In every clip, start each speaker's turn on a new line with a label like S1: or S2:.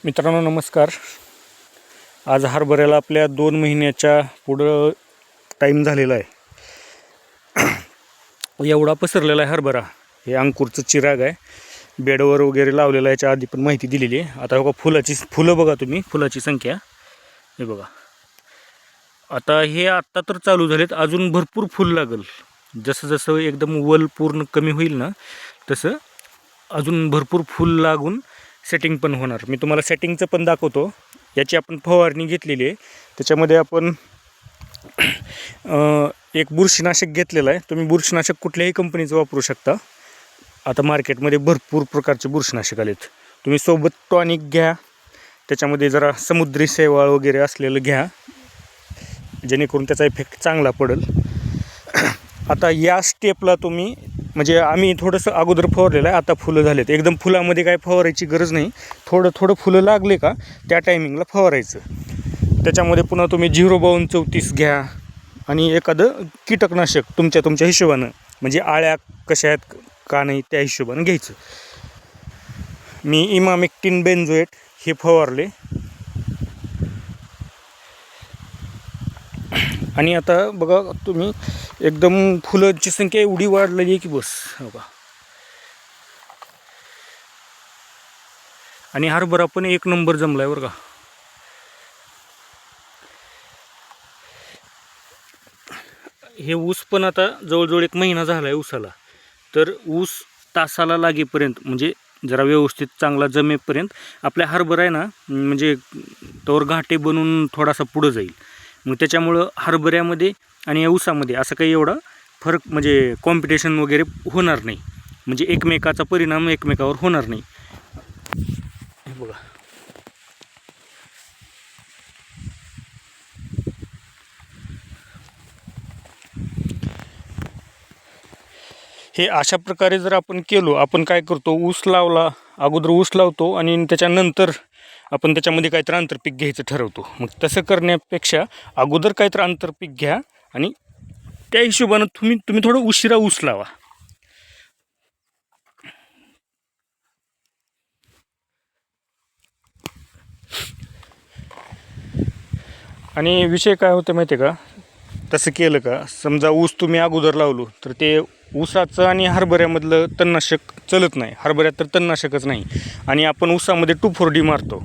S1: मित्रांनो नमस्कार. आज हरभऱ्याला आपल्या 2 महिन्याच्या पुढं टाईम झालेला आहे. एवढा पसरलेला आहे हरभरा. हे अंकुरचं चिराग आहे, बेडवर वगैरे लावलेला आहे. याच्या आधी पण माहिती दिलेली आहे. आता बघा फुलं बघा तुम्ही, फुलाची संख्या हे बघा. आता हे आत्ता तर चालू झालेत, अजून भरपूर फुल लागल. जसं जसं एकदम वल पूर्ण कमी होईल ना तसं अजून भरपूर फुल लागून सेटिंग पण होणार. मी तुम्हाला सेटिंगचं पण दाखवतो. याची आपण फवारणी घेतलेली आहे. त्याच्यामध्ये आपण एक बुरशीनाशक घेतलेलं आहे. तुम्ही बुरशीनाशक कुठल्याही कंपनीचं वापरू शकता. आता मार्केटमध्ये भरपूर प्रकारचे बुरशीनाशक आलेत. तुम्ही सोबत टॉनिक घ्या, त्याच्यामध्ये जरा समुद्री शैवाळ वगैरे असलेलं घ्या, जेणेकरून त्याचा इफेक्ट चांगला पडेल. आता या स्टेपला तुम्ही म्हणजे आम्ही थोडंसं अगोदर फवारलेलं आहे. आता फुलं झालेत, एकदम फुलामध्ये काय फवारायची गरज नाही. थोडं फुलं लागले का त्या टायमिंगला फवारायचं. त्याच्यामध्ये पुन्हा तुम्ही 05234 घ्या आणि एखादं कीटकनाशक तुमच्या हिशोबानं, म्हणजे आळ्या कशा आहेत का नाही त्या हिशोबानं घ्यायचं. मी इमामेक्टिन बेंझोएट हे फवारले. आणि आता बघा तुम्ही, एकदम फुलांची संख्या एवढी वाढलेली आहे की बस बघा. आणि हरभरा पण 1 नंबर जमलाय बरं का. हे ऊस पण आता जवळजवळ 1 महिना झाला आहे ऊसाला. तर ऊस तासाला लागेपर्यंत, म्हणजे जरा व्यवस्थित चांगला जमेपर्यंत आपल्या हरभरा आहे ना, म्हणजे तोवर घाटे बनून थोडासा पुढं जाईल. मग त्याच्यामुळं हरभऱ्यामध्ये आणि या ऊसामध्ये असं काही एवढा फरक, म्हणजे कॉम्पिटिशन वगैरे होणार नाही. म्हणजे एकमेकाचा परिणाम एकमेकावर होणार नाही. हे बघा, हे अशा प्रकारे जर आपण केलो, आपण काय करतो, ऊस लावला, अगोदर ऊस लावतो आणि त्याच्यानंतर आपण त्याच्यामध्ये काहीतरी आंतरपीक घ्यायचं ठरवतो. मग तसं करण्यापेक्षा अगोदर काहीतरी आंतरपीक घ्या आणि त्या हिशोबानं तुम्ही थोडं उशिरा ऊस लावा. आणि विषय काय होतं माहिती आहे का, तसं केलं का, समजा ऊस तुम्ही अगोदर लावलो तर ते ऊसाचं आणि हरभऱ्यामधलं तणनाशक चलत नाही. हरभऱ्यात तर तणनाशकच नाही. आणि आपण ऊसामध्ये 2,4-D मारतो,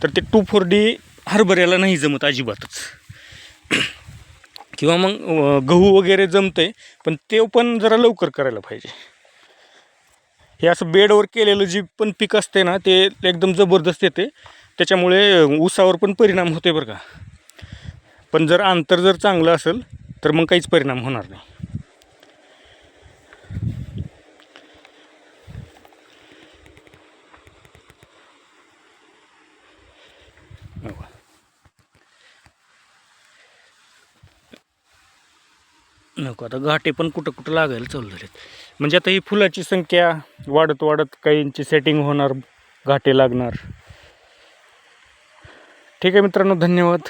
S1: तर ते 2,4-D हरभऱ्याला नाही जमत अजिबातच. किंवा मग गहू वगैरे जमते, पण ते पण जरा लवकर करायला पाहिजे. हे असं बेडवर केलेलं जी पण पीक असते ना, ते एकदम जबरदस्त येते. त्याच्यामुळे ऊसावर पण परिणाम होते बरं का. पण जर अंतर जर चांगलं असेल तर मग काहीच परिणाम होणार नाही. नको, आता घाटे पण कुठं लागायला चालू झालेत. म्हणजे आता ही फुलाची संख्या वाढत काहींची सेटिंग होणार, घाटे लागणार. ठीक आहे मित्रांनो, धन्यवाद.